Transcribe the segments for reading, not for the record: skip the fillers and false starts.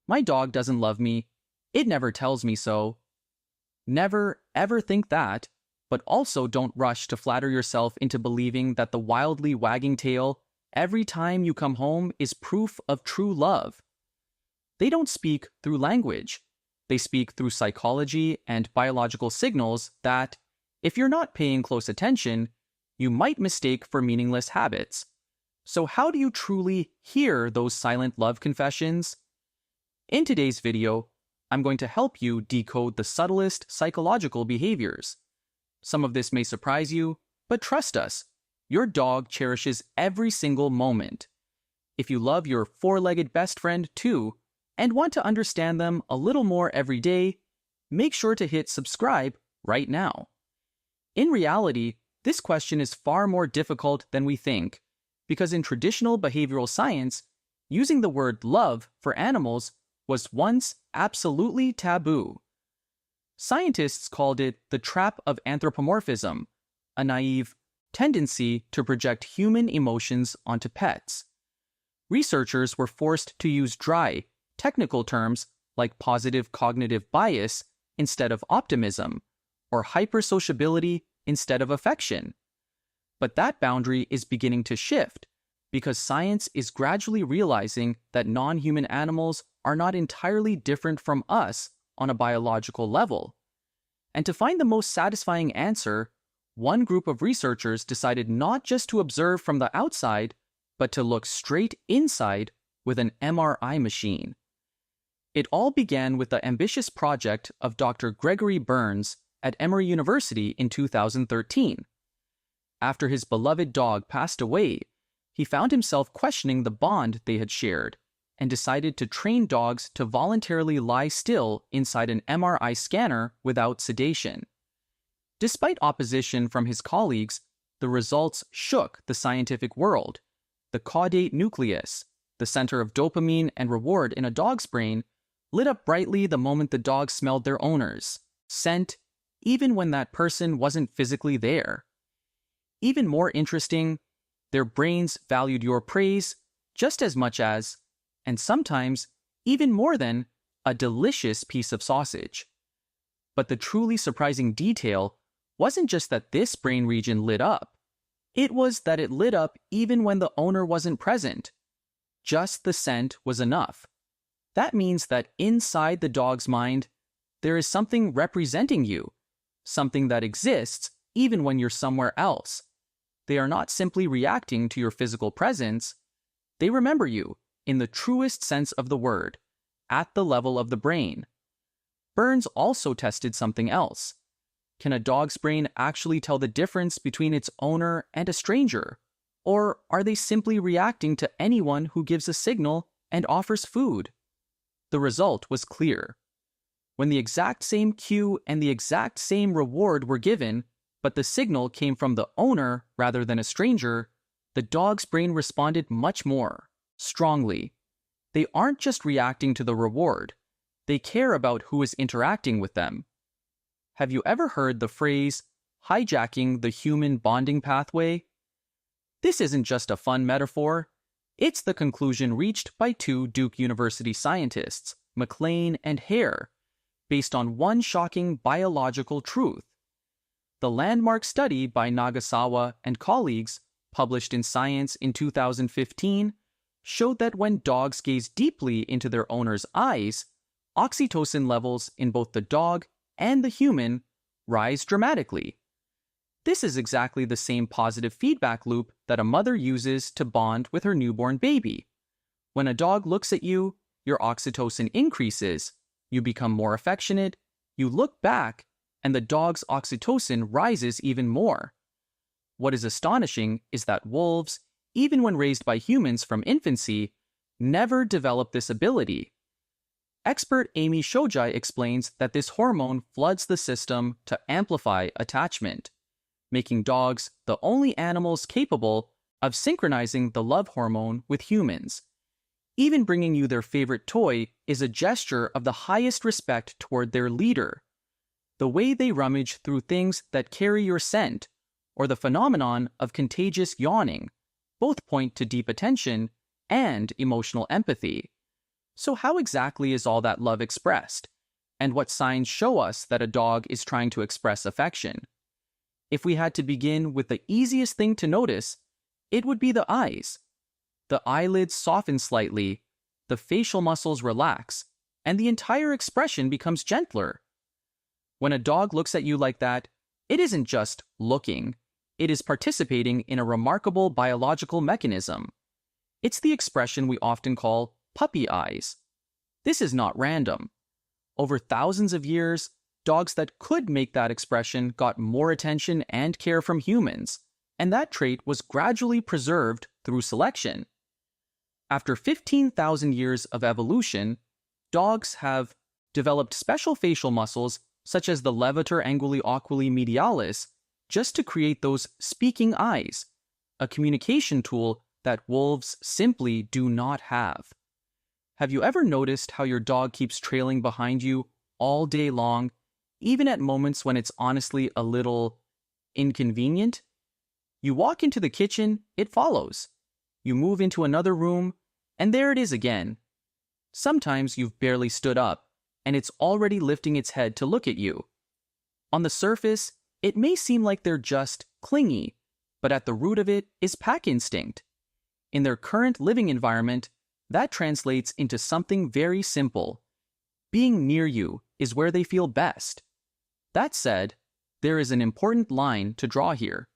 My dog doesn't love me. It never tells me so. Never, ever think that, but also don't rush to flatter yourself into believing that the wildly wagging tail every time you come home is proof of true love. They don't speak through language. They speak through psychology and biological signals that, if you're not paying close attention, you might mistake for meaningless habits. So how do you truly hear those silent love confessions? In today's video, I'm going to help you decode the subtlest psychological behaviors. Some of this may surprise you, but trust us, your dog cherishes every single moment. If you love your four-legged best friend too, and want to understand them a little more every day, make sure to hit subscribe right now. In reality, this question is far more difficult than we think, because in traditional behavioral science, using the word love for animals was once absolutely taboo. Scientists called it the trap of anthropomorphism, a naive tendency to project human emotions onto pets. Researchers were forced to use dry, technical terms like positive cognitive bias instead of optimism, or hypersociability instead of affection. But that boundary is beginning to shift, because science is gradually realizing that non-human animals are not entirely different from us on a biological level. And to find the most satisfying answer, one group of researchers decided not just to observe from the outside, but to look straight inside with an MRI machine. It all began with the ambitious project of Dr. Gregory Burns at Emory University in 2013. After his beloved dog passed away, he found himself questioning the bond they had shared and decided to train dogs to voluntarily lie still inside an MRI scanner without sedation. Despite opposition from his colleagues, the results shook the scientific world. The caudate nucleus, the center of dopamine and reward in a dog's brain, lit up brightly the moment the dog smelled their owner's scent, even when that person wasn't physically there. Even more interesting, their brains valued your praise just as much as, and sometimes even more than, a delicious piece of sausage. But the truly surprising detail wasn't just that this brain region lit up. It was that it lit up even when the owner wasn't present. Just the scent was enough. That means that inside the dog's mind, there is something representing you, something that exists even when you're somewhere else. They are not simply reacting to your physical presence. They remember you, in the truest sense of the word, at the level of the brain. Burns also tested something else. Can a dog's brain actually tell the difference between its owner and a stranger? Or are they simply reacting to anyone who gives a signal and offers food? The result was clear. When the exact same cue and the exact same reward were given, but the signal came from the owner rather than a stranger, the dog's brain responded much more strongly. They aren't just reacting to the reward. They care about who is interacting with them. Have you ever heard the phrase, hijacking the human bonding pathway? This isn't just a fun metaphor. It's the conclusion reached by two Duke University scientists, McLean and Hare, based on one shocking biological truth. The landmark study by Nagasawa and colleagues, published in Science in 2015, showed that when dogs gaze deeply into their owner's eyes, oxytocin levels in both the dog and the human rise dramatically. This is exactly the same positive feedback loop that a mother uses to bond with her newborn baby. When a dog looks at you, your oxytocin increases, you become more affectionate, you look back, and the dog's oxytocin rises even more. What is astonishing is that wolves, even when raised by humans from infancy, never develop this ability. Expert Amy Shoji explains that this hormone floods the system to amplify attachment, making dogs the only animals capable of synchronizing the love hormone with humans. Even bringing you their favorite toy is a gesture of the highest respect toward their leader. The way they rummage through things that carry your scent, or the phenomenon of contagious yawning, both point to deep attention and emotional empathy. So how exactly is all that love expressed? And what signs show us that a dog is trying to express affection? If we had to begin with the easiest thing to notice, it would be the eyes. The eyelids soften slightly, the facial muscles relax, and the entire expression becomes gentler. When a dog looks at you like that, it isn't just looking, it is participating in a remarkable biological mechanism. It's the expression we often call puppy eyes. This is not random. Over thousands of years, dogs that could make that expression got more attention and care from humans, and that trait was gradually preserved through selection. After 15,000 years of evolution, dogs have developed special facial muscles such as the levator anguli oculi medialis just to create those speaking eyes, a communication tool that wolves simply do not have. Have you ever noticed how your dog keeps trailing behind you all day long, even at moments when it's honestly a little inconvenient? You walk into the kitchen, it follows. You move into another room, and there it is again. Sometimes you've barely stood up, and it's already lifting its head to look at you. On the surface, it may seem like they're just clingy, but at the root of it is pack instinct. In their current living environment, that translates into something very simple. Being near you is where they feel best. That said, there is an important line to draw here.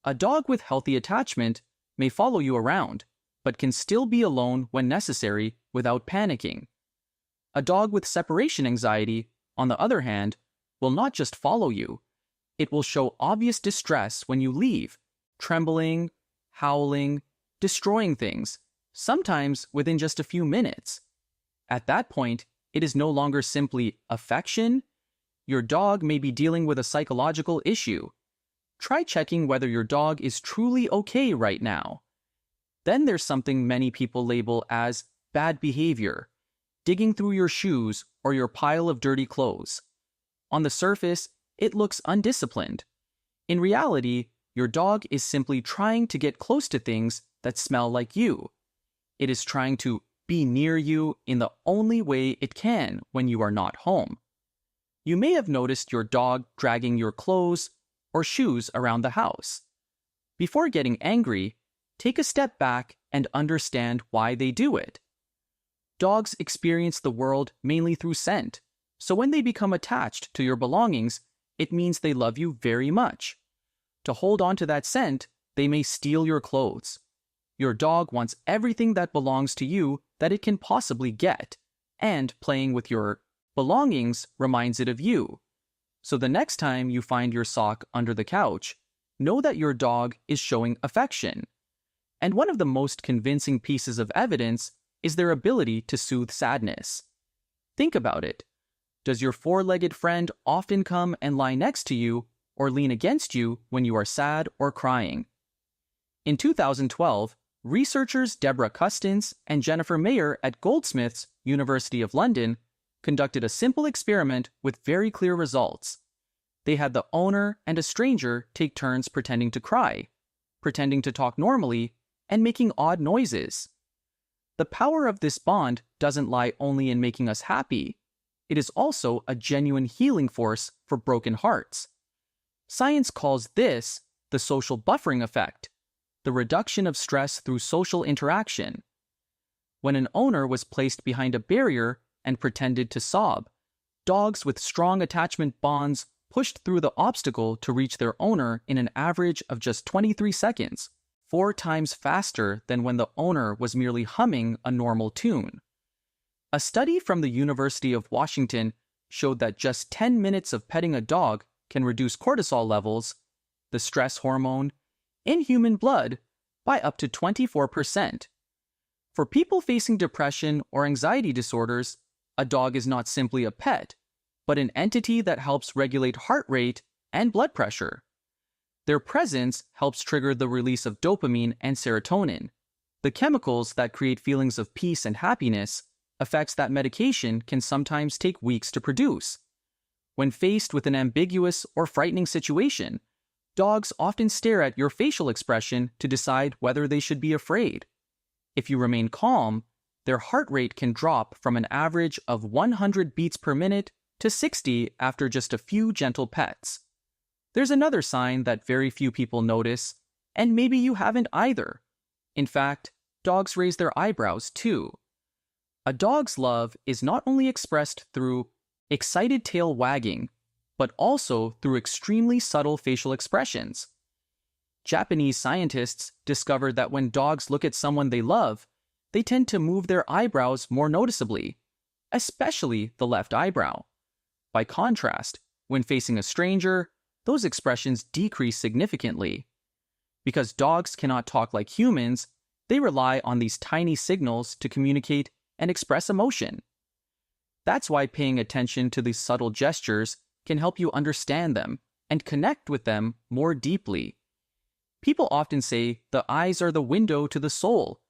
A dog with healthy attachment may follow you around, but can still be alone when necessary without panicking. A dog with separation anxiety, on the other hand, will not just follow you. It will show obvious distress when you leave, trembling, howling, destroying things, sometimes within just a few minutes. At that point, it is no longer simply affection. Your dog may be dealing with a psychological issue. Try checking whether your dog is truly okay right now. Then there's something many people label as bad behavior, digging through your shoes or your pile of dirty clothes. On the surface, it looks undisciplined. In reality, your dog is simply trying to get close to things that smell like you. It is trying to be near you in the only way it can when you are not home. You may have noticed your dog dragging your clothes or shoes around the house. Before getting angry, take a step back and understand why they do it. Dogs experience the world mainly through scent, so when they become attached to your belongings, it means they love you very much. To hold on to that scent, they may steal your clothes. Your dog wants everything that belongs to you that it can possibly get, and playing with your belongings reminds it of you. So the next time you find your sock under the couch, know that your dog is showing affection. And one of the most convincing pieces of evidence is their ability to soothe sadness. Think about it. Does your four-legged friend often come and lie next to you or lean against you when you are sad or crying? In 2012, researchers Deborah Custance and Jennifer Mayer at Goldsmiths, University of London, conducted a simple experiment with very clear results. They had the owner and a stranger take turns pretending to cry, pretending to talk normally, and making odd noises. The power of this bond doesn't lie only in making us happy. It is also a genuine healing force for broken hearts. Science calls this the social buffering effect, the reduction of stress through social interaction. When an owner was placed behind a barrier and pretended to sob, dogs with strong attachment bonds pushed through the obstacle to reach their owner in an average of just 23 seconds, 4 times faster than when the owner was merely humming a normal tune. A study from the University of Washington showed that just 10 minutes of petting a dog can reduce cortisol levels, the stress hormone, in human blood by up to 24%. For people facing depression or anxiety disorders, a dog is not simply a pet, but an entity that helps regulate heart rate and blood pressure. Their presence helps trigger the release of dopamine and serotonin, the chemicals that create feelings of peace and happiness, effects that medication can sometimes take weeks to produce. When faced with an ambiguous or frightening situation, dogs often stare at your facial expression to decide whether they should be afraid. If you remain calm, Their heart rate can drop from an average of 100 beats per minute to 60 after just a few gentle pets. There's another sign that very few people notice, and maybe you haven't either. In fact, dogs raise their eyebrows too. A dog's love is not only expressed through excited tail wagging, but also through extremely subtle facial expressions. Japanese scientists discovered that when dogs look at someone they love, they tend to move their eyebrows more noticeably, especially the left eyebrow. By contrast, when facing a stranger, those expressions decrease significantly. Because dogs cannot talk like humans, they rely on these tiny signals to communicate and express emotion. That's why paying attention to these subtle gestures can help you understand them and connect with them more deeply. People often say the eyes are the window to the soul,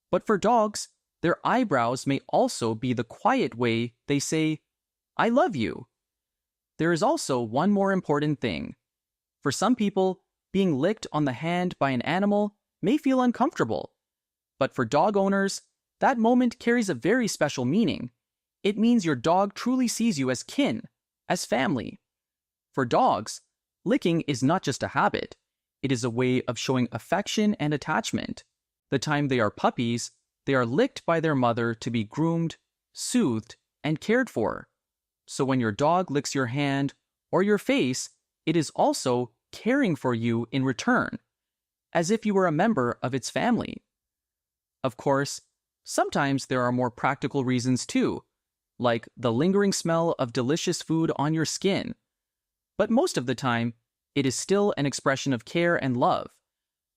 but for dogs, their eyebrows may also be the quiet way they say, "I love you." There is also one more important thing. For some people, being licked on the hand by an animal may feel uncomfortable. But for dog owners, that moment carries a very special meaning. It means your dog truly sees you as kin, as family. For dogs, licking is not just a habit. It is a way of showing affection and attachment. The time they are puppies, they are licked by their mother to be groomed, soothed, and cared for. So when your dog licks your hand or your face, it is also caring for you in return, as if you were a member of its family. Of course, sometimes there are more practical reasons too, like the lingering smell of delicious food on your skin. But most of the time, it is still an expression of care and love.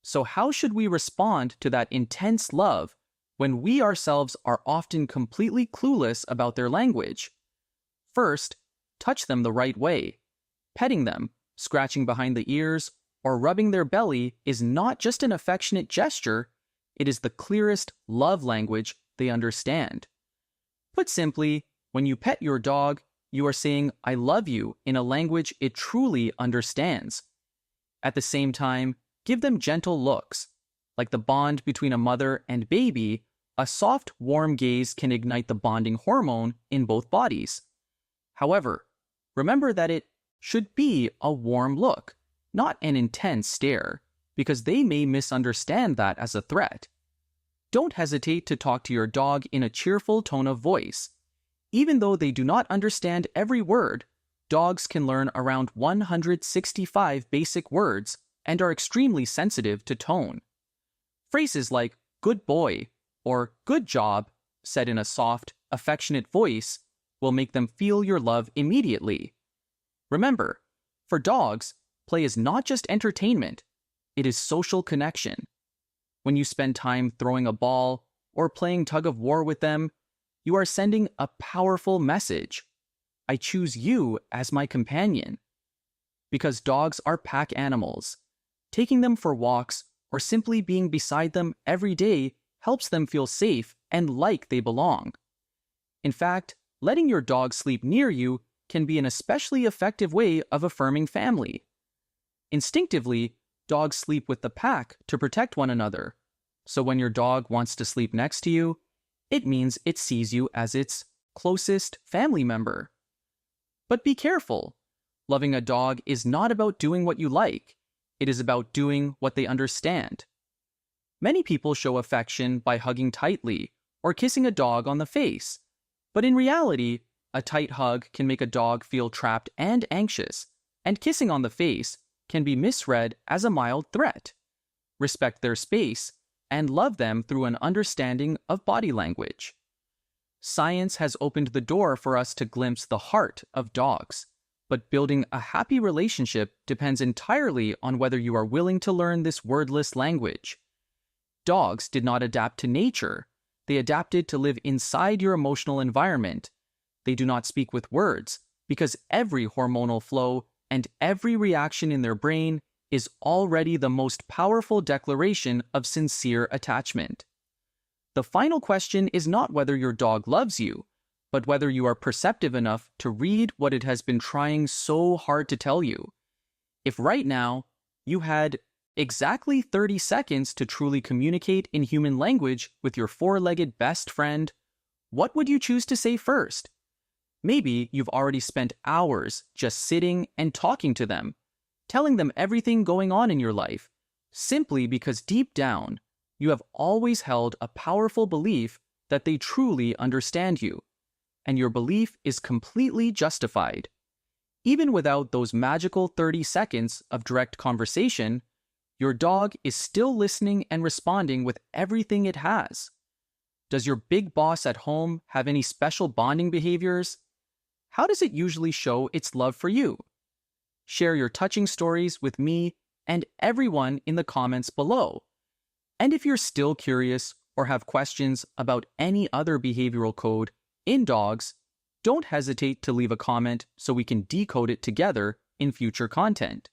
So how should we respond to that intense love when we ourselves are often completely clueless about their language? First, touch them the right way. Petting them, scratching behind the ears, or rubbing their belly is not just an affectionate gesture, it is the clearest love language they understand. Put simply, when you pet your dog, you are saying, "I love you," in a language it truly understands. At the same time, give them gentle looks. Like the bond between a mother and baby, a soft, warm gaze can ignite the bonding hormone in both bodies. However, remember that it should be a warm look, not an intense stare, because they may misunderstand that as a threat. Don't hesitate to talk to your dog in a cheerful tone of voice. Even though they do not understand every word, dogs can learn around 165 basic words and are extremely sensitive to tone. Phrases like "good boy" or "good job," said in a soft, affectionate voice, will make them feel your love immediately. Remember, for dogs, play is not just entertainment, it is social connection. When you spend time throwing a ball or playing tug of war with them, you are sending a powerful message. I choose you as my companion. Because dogs are pack animals. Taking them for walks or simply being beside them every day helps them feel safe and like they belong. In fact, letting your dog sleep near you can be an especially effective way of affirming family. Instinctively, dogs sleep with the pack to protect one another. So when your dog wants to sleep next to you, it means it sees you as its closest family member. But be careful. Loving a dog is not about doing what you like. It is about doing what they understand. Many people show affection by hugging tightly or kissing a dog on the face. But in reality, a tight hug can make a dog feel trapped and anxious, and kissing on the face can be misread as a mild threat. Respect their space and love them through an understanding of body language. Science has opened the door for us to glimpse the heart of dogs, but building a happy relationship depends entirely on whether you are willing to learn this wordless language. Dogs did not adapt to nature. They adapted to live inside your emotional environment. They do not speak with words because every hormonal flow and every reaction in their brain is already the most powerful declaration of sincere attachment. The final question is not whether your dog loves you, but whether you are perceptive enough to read what it has been trying so hard to tell you. If right now you had Exactly 30 seconds to truly communicate in human language with your four-legged best friend. What would you choose to say first? Maybe you've already spent hours just sitting and talking to them, telling them everything going on in your life, simply because deep down, you have always held a powerful belief that they truly understand you, and your belief is completely justified. Even without those magical 30 seconds of direct conversation, your dog is still listening and responding with everything it has. Does your big boss at home have any special bonding behaviors? How does it usually show its love for you? Share your touching stories with me and everyone in the comments below. And if you're still curious or have questions about any other behavioral code in dogs, don't hesitate to leave a comment so we can decode it together in future content.